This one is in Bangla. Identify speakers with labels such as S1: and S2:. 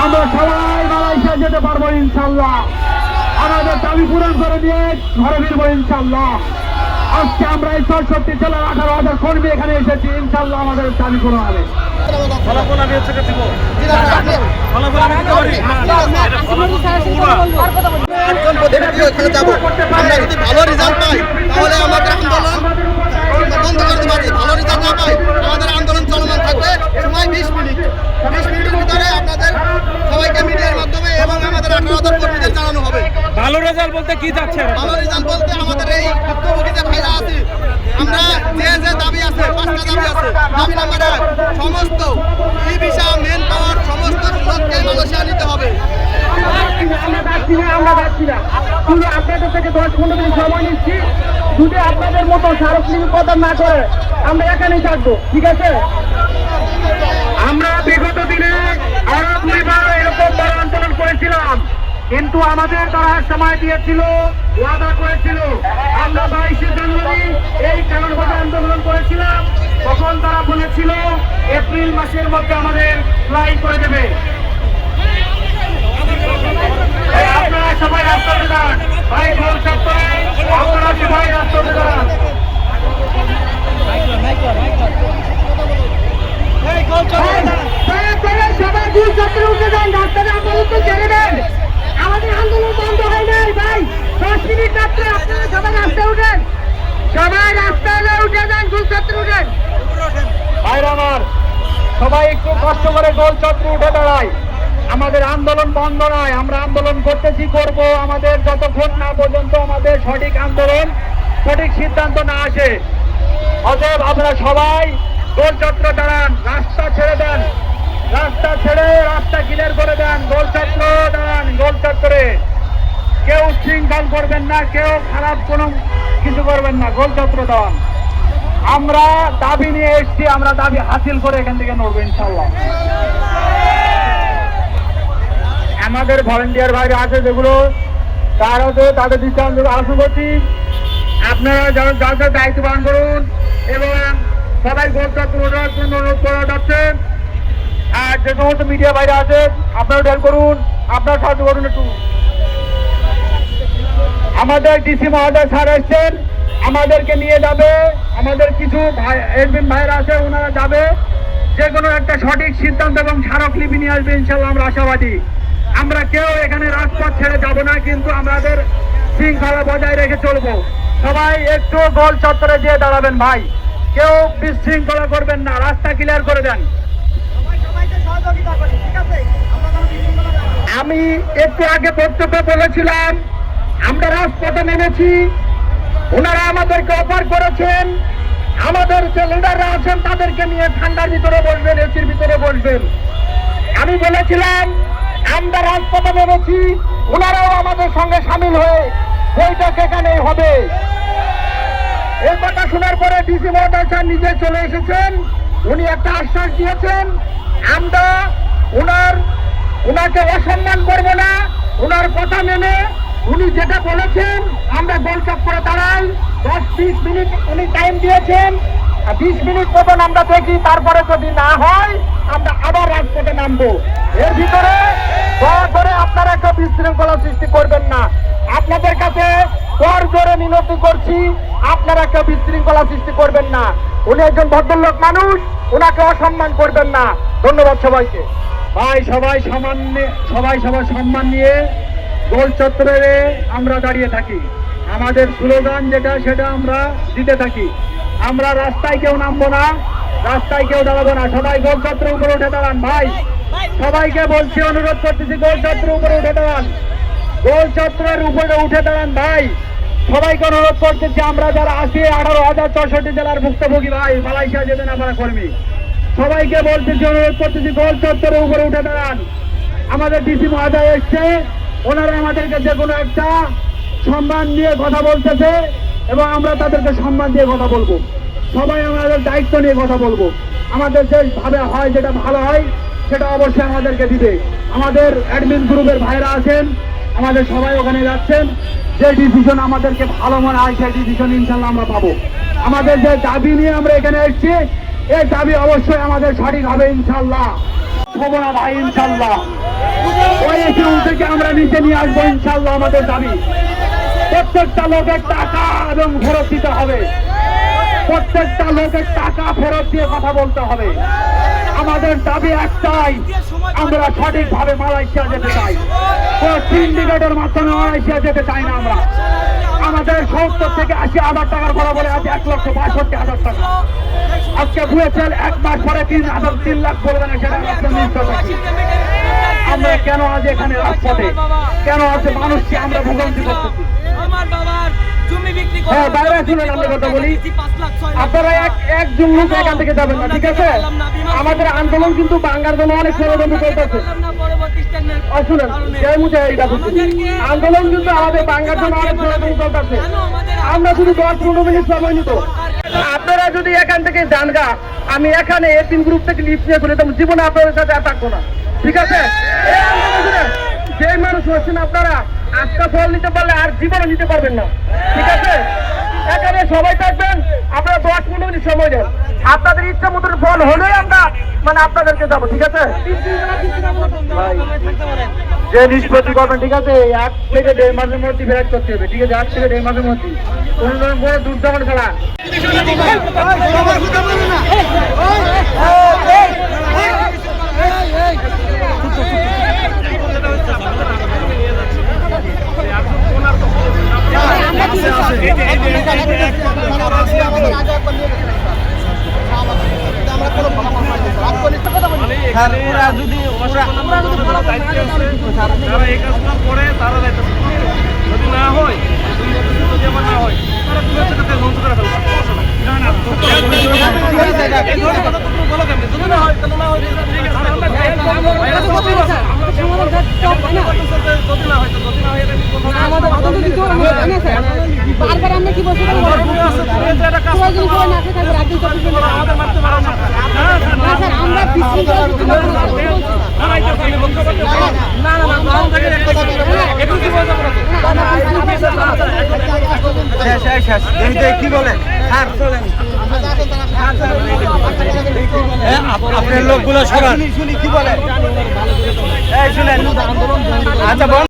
S1: আমরা সবাই মালয়েশিয়া যেতে পারবো ইনশাল্লাহ। আমাদের দাবি পূরণ করে দিয়ে ঘরে ফিরবো ইনশাল্লাহ। আজকে আমরা এই ৬৪ জেলার ১৮,০০০ কর্মী এখানে এসেছি, ইনশাল্লাহ আমাদের দাবি পূরণ হবে।
S2: ফলাফল আমি হচ্ছে দিব, ফলাফল আমি দিতে পারি।
S3: আটজন প্রতিনিধি ওখানে যাবো। আমরা যদি ভালো রেজাল্ট পাই তাহলে আমাদের আন্দোলন বন্ধ করতে পারি। ভালো রেজাল্ট না পাই আমাদের আন্দোলন চলমান থাকবে। সময় 20 মিনিট। 20 মিনিটের ভিতরে আপনাদের সবাইকে মিডিয়ার মাধ্যমে এবং আমাদের 18,০০০ কর্মীদের জানানো হবে।
S2: ভালো রেজাল্ট বলতে কি যাচ্ছে?
S3: ভালো রেজাল্ট বলতে আমাদের এই ভুক্তভোগী যে ভাইরা আছে, আমরা যে দাবি আছে, 5টা দাবি আছে। দাবি নাম্বার 1, সমস্ত ই ভিসা মেন পাওয়ার সমস্ত লোককে মালয়েশিয়া নিতে হবে।
S1: আমরা যাচ্ছি না, শুধু আপনাদের থেকে 10-15 দিন সময় নিচ্ছি। যদি আপনাদের মতো স্মারকলিপি প্রদান না করে আমরা এখানেই থাকবো, ঠিক আছে? আমরা বিগত দিনে আরো 2বার এরকম বড় আন্দোলন করেছিলাম, কিন্তু আমাদের তারা সময় দিয়েছিল, ওয়াদা করেছিল। আমরা 22শে জানুয়ারি এই কারণভাবে আন্দোলন করেছিলাম, তখন তারা বলেছিল এপ্রিল মাসের মধ্যে আমাদের ফ্লাই করে দেবে। আপনারা সবাই রাস্তাতে দাঁড়ান, ভাই গোল চত্বরে আপনারা সবাই রাস্তাতে দাঁড়ান। সবাই গোল চত্বরে উঠে যান, রাস্তাতে আন্দোলন ছেড়ে দেন। আমাদের আন্দোলন বন্ধ হয় নাই ভাই, 10 মিনিট রাত্রে আপনারা সবাই রাস্তায় উঠেন, সবাই রাস্তায় উঠে যান, গোল চত্বরে উঠেন। ভাইরা আমার, সবাই একটু কষ্ট করে গোল চত্বরে উঠে দাঁড়ায়। আমাদের আন্দোলন বন্ধ নয়, আমরা আন্দোলন করতেছি, করব আমাদের যতক্ষণ না পর্যন্ত আমাদের সঠিক আন্দোলন সঠিক সিদ্ধান্ত না আসে। অতএব আপনারা সবাই গোল চত্বরে দাঁড়ান, রাস্তা ছেড়ে দেন, রাস্তা ছেড়ে রাস্তা ক্লিয়ার করে দেন। গোল চত্বর দাঁড়ান, গোল চত্বরে কেউ শৃঙ্খল করবেন না, কেউ খারাপ কোনো কিছু করবেন না, গোল চত্বর দাঁড়ান। আমরা দাবি নিয়ে এসেছি, আমরা দাবি হাসিল করে এখান থেকে নড়বো ইনশাল্লাহ। আমাদের ভলেন্টিয়ার ভাইরা আছে যেগুলো, তারাও তো তাদের দৃষ্টান্ত আলোচনা করছি। আপনারা যাদের দায়িত্ব পালন করুন এবং সবাই গোল চত্বর ওঠার জন্য অনুরোধ করা যাচ্ছে। আর যে সমস্ত মিডিয়া ভাইরা আছে আপনারা ডেল করুন, আপনারা সাহায্য করুন একটু। আমাদের ডিসি মহোদয় স্যার এসছেন, আমাদেরকে নিয়ে যাবে। আমাদের কিছু এডমিন ভাইরা আছে, ওনারা যাবে, যে কোনো একটা সঠিক সিদ্ধান্ত এবং স্মারকলিপি নিয়ে আসবে ইনশাল্লাহ। আমরা আশাবাদী। আমরা কেউ এখানে রাজপথ ছেড়ে যাব না, কিন্তু আমাদের শৃঙ্খলা বজায় রেখে চলবো। সবাই একটু গোল চত্বরে যেয়ে দাঁড়াবেন ভাই, কেউ বিশৃঙ্খলা করবেন না, রাস্তা ক্লিয়ার করে দেন। আমি একটু আগে বক্তব্য বলেছিলাম, আমরা রাজপথে নেমেছি, ওনারা আমাদেরকে অফার করেছেন আমাদের যে লিডাররা আছেন তাদেরকে নিয়ে ঠান্ডার ভিতরে বসবেন, এসির ভিতরে বসবেন। আমি বলেছিলাম আমরা রাজপথে নেমেছি, ওনারাও আমাদের সঙ্গে সামিল হয়ে বৈঠক এখানেই হবে। এই কথা শোনার পরে ডিসি মহোদয় স্যার নিজে চলে এসেছেন, উনি একটা আশ্বাস দিয়েছেন আমরা ওনাকে অসম্মান করবো না, ওনার কথা মেনে উনি যেটা বলেছেন আমরা গোল চত্বরে দাঁড়াই। 10-20 মিনিট উনি টাইম দিয়েছেন, 20 মিনিট মতন আমরা দেখি, তারপরে যদি না হয় আমরা আবার রাজপথে নামবো। এর ভিতরে দয়া করে আপনারা একটা বিশৃঙ্খলা সৃষ্টি করবেন না। আপনাদের কাছে কর জোরে মিনতি করছি, আপনারা কেউ বিশৃঙ্খলা সৃষ্টি করবেন না। উনি একজন ভদ্রলোক মানুষ, ওনাকে অসম্মান করবেন না। ধন্যবাদ সবাইকে। ভাই সবাই সবার সম্মান নিয়ে গোল চত্বরে আমরা দাঁড়িয়ে থাকি। আমাদের স্লোগান যেটা সেটা আমরা দিতে থাকি। আমরা রাস্তায় কেউ নামবো না, রাস্তায় কেউ দাঁড়াবো না, সবাই গোল চত্বরের উপরে উঠে দাঁড়ান। ভাই সবাইকে বলছি, অনুরোধ করতেছি, গোল চত্বরের উপরে উঠে দাঁড়ান, গোল চত্বরের উপরে উঠে দাঁড়ান। ভাই সবাইকে অনুরোধ করতেছি, আমরা যারা আছি 18,064 জেলার ভুক্তভোগী ভাই, মালয়েশিয়া যেতেন আমরা কর্মী, সবাইকে বলতেছি, অনুরোধ করতেছি, গোল চত্বরের উপরে উঠে দাঁড়ান। আমাদের ডিসি মহোদয় এসছে, ওনারা আমাদেরকে যে কোনো একটা সম্মান দিয়ে কথা বলতেছে এবং আমরা তাদেরকে সম্মান দিয়ে কথা বলবো। সবাই আমাদের দায়িত্ব নিয়ে কথা বলবো। আমাদের যে ভাবে হয়, যেটা ভালো হয় সেটা অবশ্যই আমাদেরকে দিবে। আমাদের অ্যাডমিন গ্রুপের ভাইরা আছেন, আমাদের সবাই ওখানে যাচ্ছেন। যে ডিসিশন আমাদেরকে ভালো মনে হয় সেই ডিসিশন ইনশাল্লাহ আমরা পাবো। আমাদের যে দাবি নিয়ে আমরা এখানে এসেছি, এই দাবি অবশ্যই আমাদের সঠিক হবে ইনশাল্লাহ। হব না ভাই ইনশাল্লাহ। ওই একাউন্ট থেকে আমরা নিচে নিয়ে আসবো ইনশাল্লাহ। আমাদের দাবি প্রত্যেকটা লোকের টাকা এবং ফেরত দিতে হবে, প্রত্যেকটা লোকের টাকা ফেরত দিয়ে কথা বলতে হবে। আমাদের দাবি একটাই, আমরা সঠিকভাবে মালয়েশিয়া যেতে চাই, কোন সিন্ডিকেটের মাধ্যমে মালয়েশিয়া যেতে চাই না আমরা। আমাদের 70 থেকে 80,000 টাকার বলা বলে আজ 1,62,000 টাকা। আজকে বুঝেছেন 1 মাস পরে 3 লাখ বলবেন, সেটা আপনার নিশ্চয় থাকি। আমরা কেন আজ এখানে রাজপথে, কেন আজ মানুষকে আমরা ভোগান্তি করতেছি? হ্যাঁ, বাইরে শুনেন আমরা কথা বলি। আপনারা একজন লোক এখান থেকে যাবেন না, ঠিক আছে? আমাদের আন্দোলন কিন্তু বাংলার জন্য অনেক ষড়যন্ত্র চলতেছে। শুনেন, আন্দোলন কিন্তু আমাদের বাংলার জন্য অনেক ষড়যন্ত্র চলতেছে। আমরা শুধু 10-15 মিনিট সময় নিত। আপনারা যদি এখান থেকে যান গা, আমি এখানে এতিম গ্রুপ থেকে লিফট নিয়ে চলে যেতাম, জীবনে আপনাদের সাথে আর থাকবো না, ঠিক আছে? এই আন্দোলন শুনেন, যে মানুষ হচ্ছেন আপনারা আজকা ফল নিতে পারলে আর জীবনে নিতে পারবেন না, ঠিক আছে? এখানে সবাই থাকবেন, আপনারা 10-15 মিনিট সময় দেন। আপনাদের ইচ্ছা মতন ফল হলেই আমরা আপনাদেরকে যাবো, ঠিক আছে? যে নিষ্পত্তি করবেন, ঠিক আছে? 1 থেকে 1.5 মাসের মধ্যে ফেরত করতে হবে, ঠিক আছে? 1 থেকে 1.5 মাসের মধ্যে কোন বড় দূর যাবেন খেলা।
S2: যারা এই কাজগুলো করে তারা দায়িত্ব, যদি না হয়, যদি আমার না হয়, তারা পুলিশের সাথে ধ্বংস করে ফেলবে। বলো কেমনি, যদি না হয় তাহলে না হয়, যদি না হয়
S4: বারবার আমরা কি বলছি আমাদের মারতে পারো না স্যার, আমরা
S3: কি বলে আপনার লোকগুলো সরান, শুনি কি বলে, শুনেন। আচ্ছা